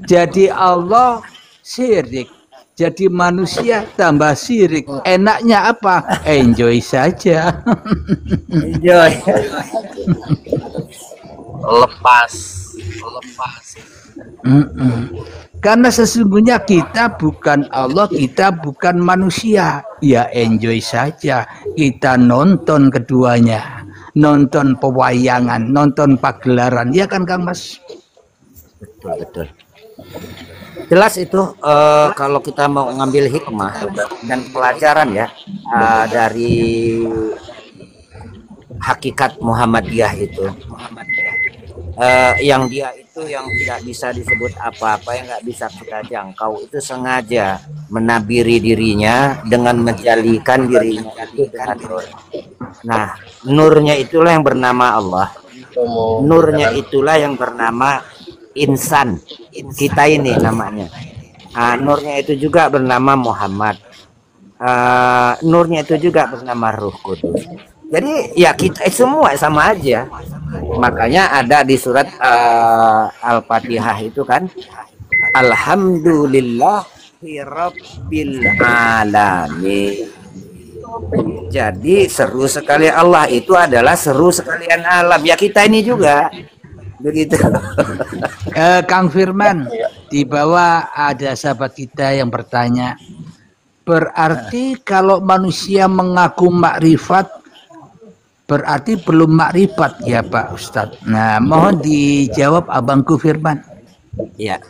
Jadi Allah syirik, jadi manusia tambah syirik. Enaknya apa? Enjoy saja. Enjoy. Lepas. Karena sesungguhnya kita bukan Allah, kita bukan manusia. Ya enjoy saja. Kita nonton keduanya, nonton pewayangan, nonton pagelaran, ya kan Kang Mas? Betul. Jelas itu kalau kita mau ngambil hikmah dan pelajaran ya dari hakikat Muhammadiyah itu, yang dia itu yang tidak bisa disebut apa-apa, yang nggak bisa kita jangkau, itu sengaja menabiri dirinya dengan menjalikan dirinya itu dengan nur. Nah, nurnya itulah yang bernama Allah, nurnya itulah yang bernama insan, kita ini namanya. Nurnya itu juga bernama Muhammad, nurnya itu juga bernama Ruh Kudus. Jadi ya kita semua sama aja. Makanya ada di surat Al-Fatihah itu kan, Alhamdulillahirabbil alamin. Jadi seru sekali Allah itu adalah seru sekalian alam. Ya kita ini juga begitu. Kang Firman, di bawah ada sahabat kita yang bertanya, berarti kalau manusia mengaku makrifat berarti belum makrifat ya Pak Ustadz? Nah, mohon dijawab Abangku Firman. Ya,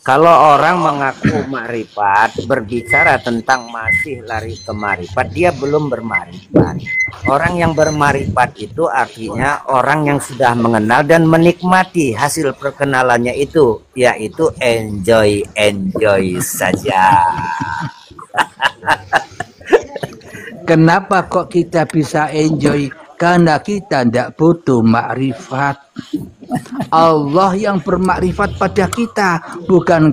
kalau orang mengaku makrifat, berbicara tentang masih lari ke makrifat, dia belum bermakrifat. Orang yang bermakrifat itu artinya orang yang sudah mengenal dan menikmati hasil perkenalannya itu, yaitu enjoy saja. Kenapa kok kita bisa enjoy? Karena kita tidak butuh makrifat. Allah yang bermakrifat pada kita, bukan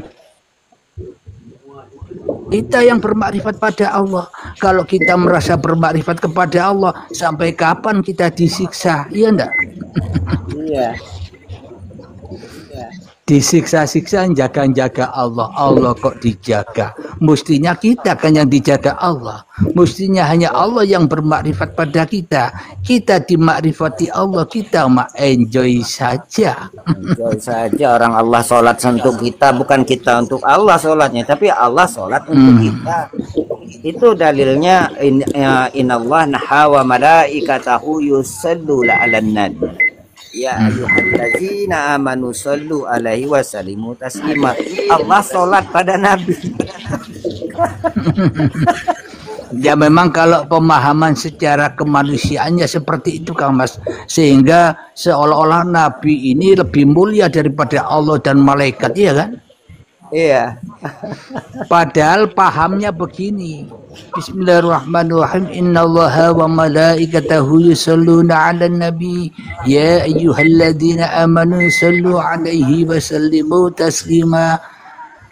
kita yang bermakrifat pada Allah. Kalau kita merasa bermakrifat kepada Allah, sampai kapan kita disiksa? Iya enggak? Iya. Disiksa-siksa jaga-jaga Allah. Allah kok dijaga? Mestinya kita kan yang dijaga Allah. Mestinya hanya Allah yang bermakrifat pada kita. Kita dimakrifati Allah, kita enjoy saja. Enjoy saja. Orang Allah sholat untuk kita, bukan kita untuk Allah sholatnya, tapi Allah sholat untuk kita. Itu dalilnya innallaha naha wa malaikatahu yusalluna 'alan nabi. Ya ayyuhallazina amanu sallu alaihi wasallimu taslima. Allah sholat pada Nabi. Ya memang kalau pemahaman secara kemanusiaannya seperti itu Kang Mas, sehingga seolah-olah Nabi ini lebih mulia daripada Allah dan malaikat, iya kan? Iya. Padahal pahamnya begini. Bismillahirrahmanirrahim. Innallaha wa malaikatahu yusholluna 'alan nabi ya ayyuhalladzina amanu shallu 'alaihi wa sallimu taslima.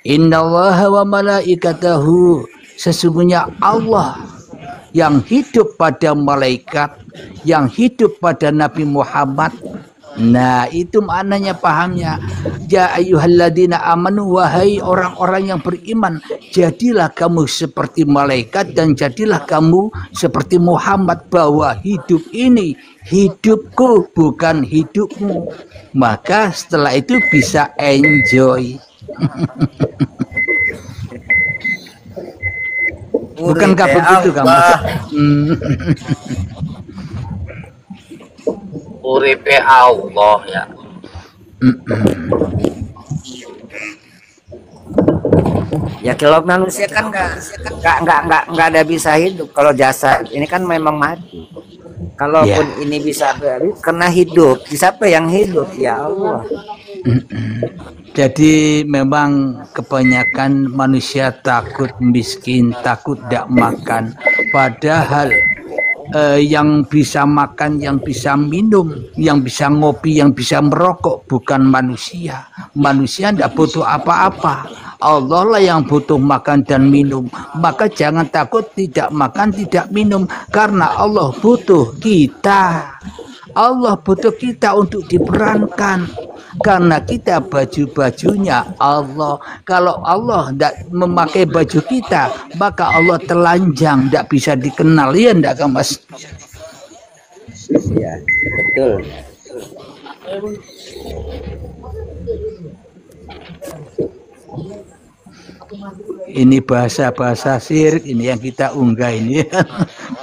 Innallaha wa malaikatahu, sesungguhnya Allah yang hidup pada malaikat, yang hidup pada Nabi Muhammad. Nah, itu maknanya, pahamnya. Ya ayyuhalladzina amanu, wahai orang-orang yang beriman, jadilah kamu seperti malaikat dan jadilah kamu seperti Muhammad, bahwa hidup ini hidupku bukan hidupmu. Maka setelah itu bisa enjoy. Bukankah begitu kamu? Uripe Allah ya. Ya kalau manusia kan nggak ada bisa hidup. Kalau jasad ini kan memang mati. Kalaupun ini bisa kena hidup, siapa yang hidup? Ya Allah. Jadi memang kebanyakan manusia takut miskin, takut tidak makan. Padahal yang bisa makan, yang bisa minum, yang bisa ngopi, yang bisa merokok bukan manusia. Manusia tidak butuh apa-apa. Allah lah yang butuh makan dan minum. Maka jangan takut tidak makan, tidak minum, karena Allah butuh kita. Allah butuh kita untuk diperankan. Karena kita baju-bajunya Allah. Kalau Allah tidak memakai baju kita, maka Allah telanjang, tidak bisa dikenal. Ya enggak, Kang Mas? Iya, betul. Ini bahasa-bahasa syirik ini yang kita unggah ini.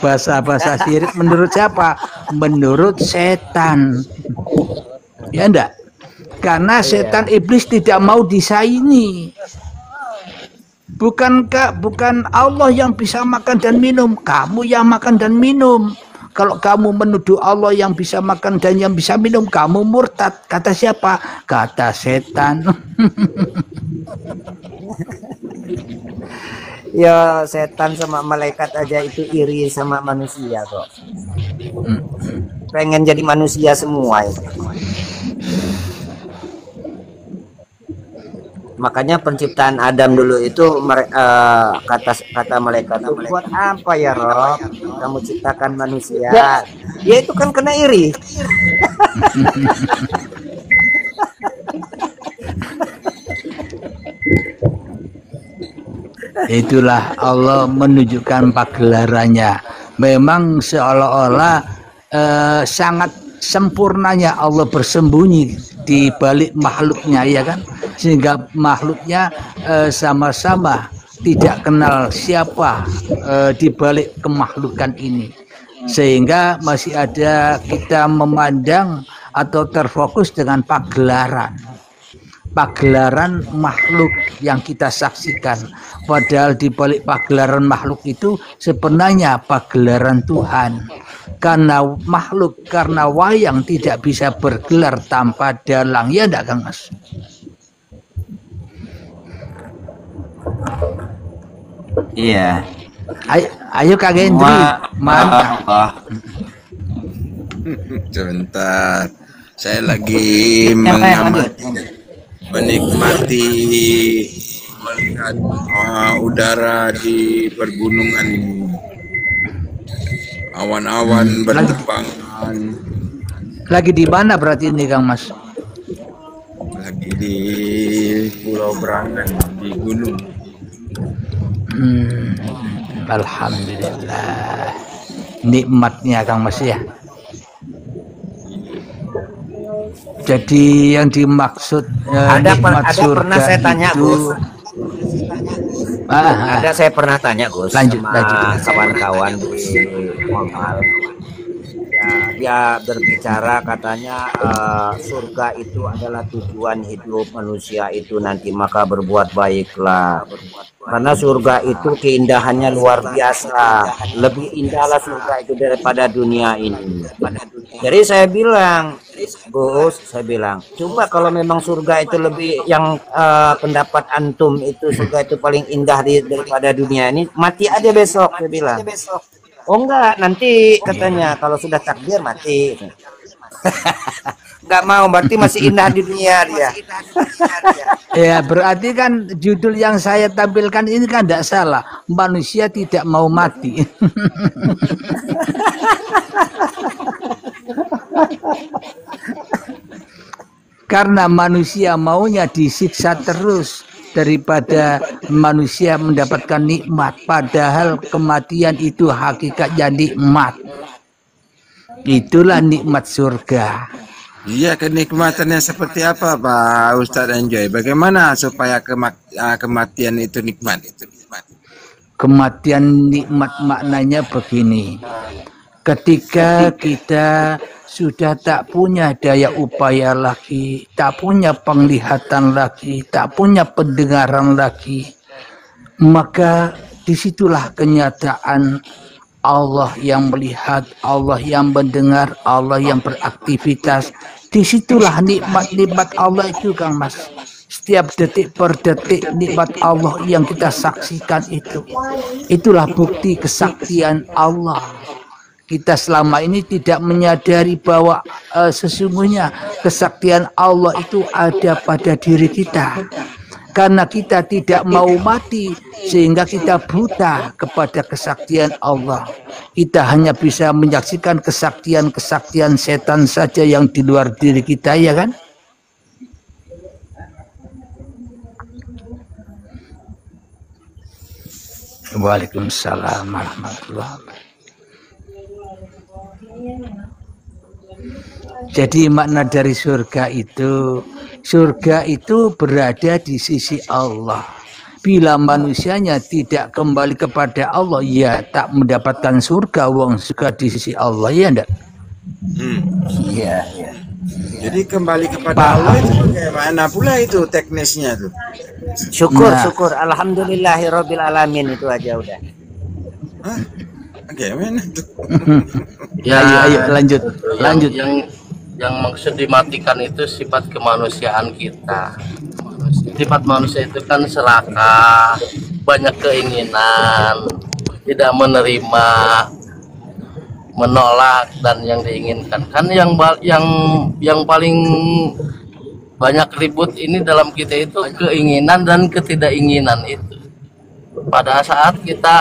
Bahasa-bahasa syirik menurut siapa? Menurut setan. Ya enggak? Karena setan iblis tidak mau disaingi. Bukan Allah yang bisa makan dan minum, kamu yang makan dan minum. Kalau kamu menuduh Allah yang bisa makan dan yang bisa minum, kamu murtad. Kata siapa? Kata setan. Ya setan sama malaikat aja itu iri sama manusia kok. Pengen jadi manusia semua itu. Makanya penciptaan Adam dulu itu kata malaikat itu, buat apa ya Rob kamu ciptakan manusia? Ya itu kan kena iri. Itulah Allah menunjukkan pagelarannya. Memang seolah-olah sangat sempurnanya Allah bersembunyi di balik makhluknya, ya kan? Sehingga makhluknya sama-sama tidak kenal siapa di balik kemakhlukan ini. Sehingga masih ada kita memandang atau terfokus dengan pagelaran makhluk yang kita saksikan. Padahal di balik pagelaran makhluk itu sebenarnya pagelaran Tuhan. Karena makhluk, karena wayang tidak bisa bergelar tanpa dalang. Ya enggak, Kang Mas? Iya. Ayo Kak Gendri, mantap. Sebentar, saya lagi menikmati melihat udara di pergunungan ini. Awan-awan berterbangan. Lagi di mana berarti ini, Kang Mas? Lagi di Pulau Brangan di gunung. Alhamdulillah. Nikmatnya Kang Mas ya. Jadi yang dimaksud nikmat surga pernah saya tanya, itu Gus. Ada saya pernah tanya, Gus, lanjut. kawan-kawan di Momal. Ya, dia berbicara katanya surga itu adalah tujuan hidup manusia itu nanti, maka berbuat baiklah. Karena surga itu keindahannya luar biasa. Lebih indahlah surga itu daripada dunia ini. Jadi saya bilang, Gus, coba kalau memang surga itu lebih yang pendapat antum itu surga itu paling indah daripada dunia ini, mati aja besok, saya bilang. Oh enggak, nanti katanya kalau sudah takdir mati. Enggak mau, berarti masih indah di dunia dia. Ya berarti kan judul yang saya tampilkan ini kan tidak salah. Manusia tidak mau mati. Karena manusia maunya disiksa terus daripada manusia mendapatkan nikmat. Padahal kematian itu hakikatnya nikmat. Itulah nikmat surga. Iya, kenikmatannya seperti apa Pak Ustadz Anjoy? Bagaimana supaya kematian itu nikmat? Kematian nikmat maknanya begini. Ketika kita sudah tak punya daya upaya lagi, tak punya penglihatan lagi, tak punya pendengaran lagi, maka disitulah kenyataan Allah yang melihat, Allah yang mendengar, Allah yang beraktivitas. Disitulah nikmat-nikmat Allah itu, Kang Mas. Setiap detik per detik nikmat Allah yang kita saksikan itu. Itulah bukti kesaktian Allah. Kita selama ini tidak menyadari bahwa sesungguhnya kesaktian Allah itu ada pada diri kita. Karena kita tidak mau mati sehingga kita buta kepada kesaktian Allah. Kita hanya bisa menyaksikan kesaktian-kesaktian setan saja yang di luar diri kita, ya kan? Waalaikumsalam warahmatullahi wabarakatuh. Jadi makna dari surga itu berada di sisi Allah. Bila manusianya tidak kembali kepada Allah, ya tak mendapatkan surga. Wong surga di sisi Allah, ya enggak? Iya, iya. Jadi kembali kepada Allah itu bagaimana pula itu teknisnya tuh? Syukur, Nah. syukur. Alhamdulillahirabbil alamin, itu aja udah. Hah? Bagaimana tuh? Ayo lanjut. Yang maksud dimatikan itu sifat kemanusiaan kita. Sifat manusia itu kan serakah, banyak keinginan, tidak menerima, menolak dan yang diinginkan. Kan yang paling banyak ribut ini dalam kita itu keinginan dan ketidakingginan itu. Pada saat kita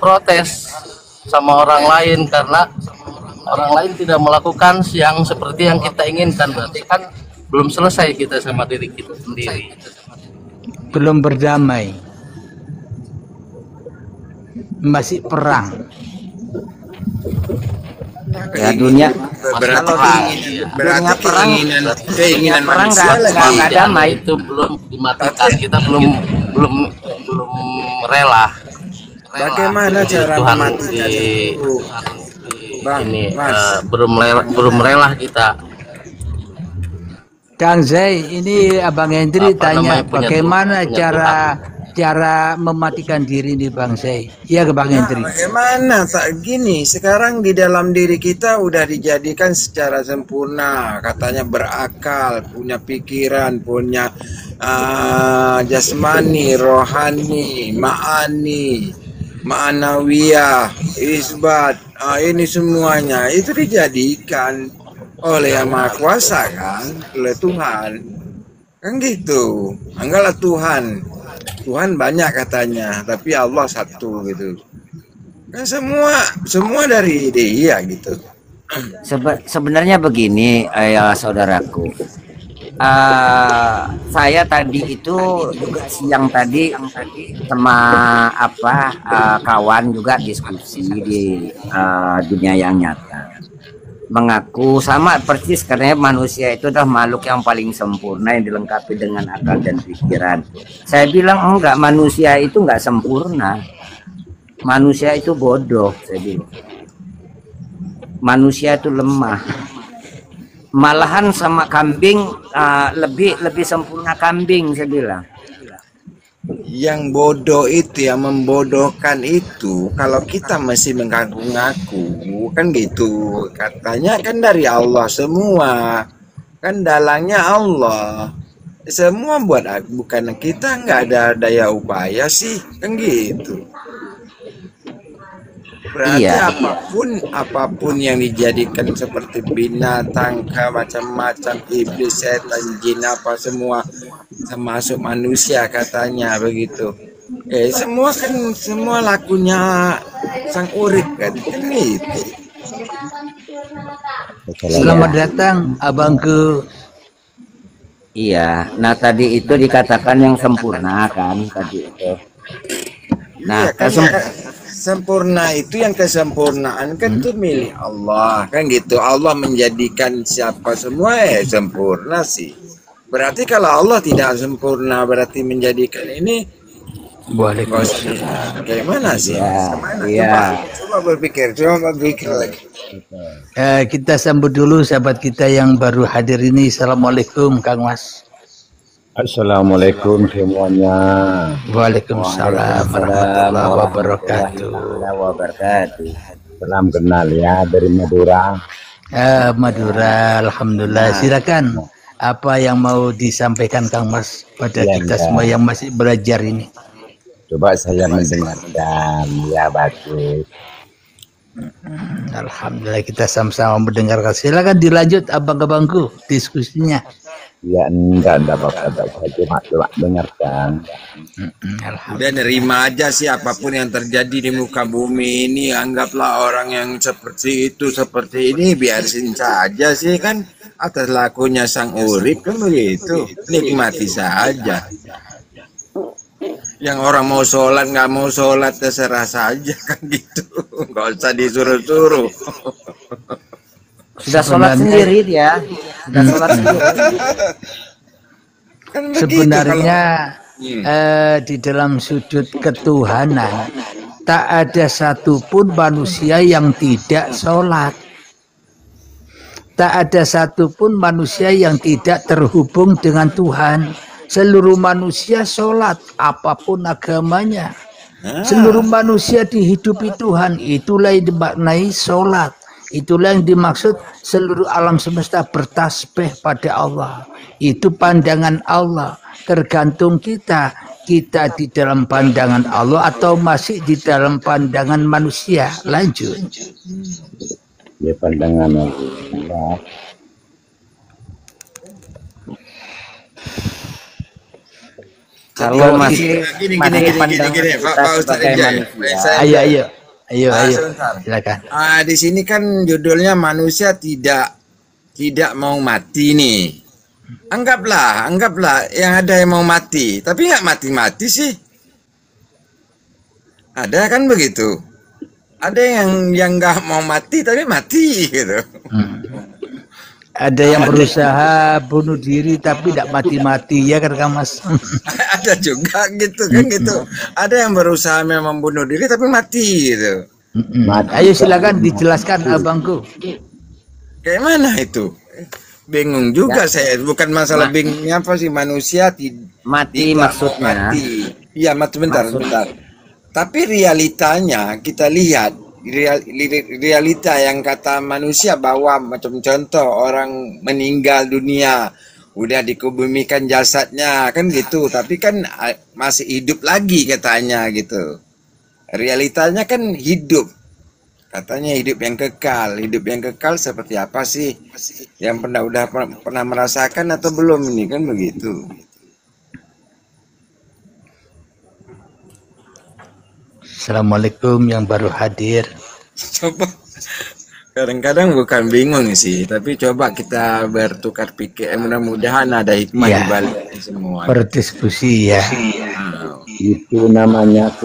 protes sama orang lain karena orang lain tidak melakukan yang seperti yang kita inginkan, berarti kan belum selesai kita sama diri kita sendiri. Belum berdamai. Masih perang. Ya dunia Berarti dunia perang, keinginan perang manusia nggak lagi. damai. Itu belum dimatikan, kita belum rela. Bagaimana cara Tuhan mematikan itu? Bang, ini Mas. belum rela kita. Kang Zai, ini Abang Hendri Apa tanya namanya, punya bagaimana Tuhan. cara mematikan diri nih Bang Zai. Iya ke Bang Hendri. Bagaimana tak gini? Sekarang di dalam diri kita udah dijadikan secara sempurna, katanya berakal, punya pikiran, punya jasmani, rohani, ma'anawiyah, isbat, ini semuanya itu dijadikan oleh Yang Maha Kuasa kan, oleh Tuhan. Kan gitu. Anggaplah Tuhan banyak katanya, tapi Allah satu gitu. Kan semua dari Dia gitu. Sebenarnya begini, ya saudaraku. Saya tadi itu juga siang tadi sama kawan juga diskusi di dunia yang nyata, mengaku sama persis karena manusia itu adalah makhluk yang paling sempurna yang dilengkapi dengan akal dan pikiran. Saya bilang enggak, manusia itu enggak sempurna, manusia itu bodoh. Saya bilang manusia itu lemah. Malahan sama kambing lebih sempurna kambing, saya bilang. Yang bodoh itu, yang membodohkan itu, kalau kita masih mengaku-ngaku, kan gitu. Katanya kan dari Allah semua, kan dalangnya Allah. Semua bukan kita, nggak ada daya upaya sih, kan gitu. Berarti Iya. apapun yang dijadikan seperti binatang, macam-macam, iblis, setan, jin, apa semua, termasuk manusia katanya begitu. Semua lakunya Sang Urip kan gitu. Selamat datang Abangku. Iya. Nah tadi itu dikatakan yang sempurna kan tadi itu. Nah, Iya, kan sempurna itu, yang kesempurnaan kan itu milik Allah kan gitu. Allah menjadikan siapa semua sempurna sih. Berarti kalau Allah tidak sempurna berarti menjadikan ini bagaimana sih? Iya. Coba berpikir lagi. Kita sambut dulu sahabat kita yang baru hadir ini. Assalamualaikum Kang Mas. Assalamualaikum semuanya. Waalaikumsalam warahmatullahi wabarakatuh. Salam kenal ya dari Madura. Madura, alhamdulillah. Silakan. Apa yang mau disampaikan Kang Mas pada kita semua yang masih belajar ini? Coba saya mendengarkan, ya bagus. Alhamdulillah kita sama-sama mendengarkan. Silakan dilanjut abang-abangku diskusinya. Ya enggak apa-apa, cuma dengarkan. Udah nerima aja sih apapun yang terjadi di muka bumi ini. Anggaplah orang yang seperti itu, seperti ini, biarin saja sih kan. Atas lakunya Sang Urip kan begitu. Nikmati saja. Yang orang mau sholat nggak mau sholat terserah saja kan gitu. Nggak usah disuruh-suruh. Sudah sholat sendiri dia. Sudah sholat sendiri. Kan begitu Sebenarnya di dalam sudut ketuhanan tak ada satupun manusia yang tidak sholat. Tak ada satupun manusia yang tidak terhubung dengan Tuhan. Seluruh manusia sholat, apapun agamanya. Seluruh manusia dihidupi Tuhan. Itulah yang dimaknai sholat. Itulah yang dimaksud seluruh alam semesta bertasbih pada Allah. Itu pandangan Allah. Tergantung kita di dalam pandangan Allah atau masih di dalam pandangan manusia. Lanjut. Ya pandangan Allah. Kalau masih gini, dipandang Pak Ustadz sebagai Ijai. manusia. Ayo, Sebentar. silakan. Di sini kan judulnya manusia tidak mau mati nih. Anggaplah yang ada yang mau mati, tapi nggak mati-mati sih. Ada kan begitu? Ada yang nggak mau mati tapi mati gitu. Ada yang berusaha bunuh diri tapi tidak mati-mati ya kan Mas. Ada juga gitu kan gitu. Ada yang berusaha memang bunuh diri tapi mati gitu. Ayo silakan dijelaskan abangku. Kayak mana itu? Bingung juga saya. Bukan masalah bingungnya apa sih manusia Mati tidak maksudnya. mati. Iya, bentar. Tapi realitanya kita lihat realita yang kata manusia bahwa macam contoh orang meninggal dunia udah dikebumikan jasadnya kan gitu, tapi kan masih hidup lagi katanya gitu. Realitanya kan hidup, katanya hidup yang kekal seperti apa sih yang pernah merasakan atau belum ini kan begitu. Assalamualaikum yang baru hadir. Coba kadang-kadang bukan bingung sih, tapi coba kita bertukar pikir. Mudah-mudahan ada hikmah di balik semua. Berdiskusi ya. Itu namanya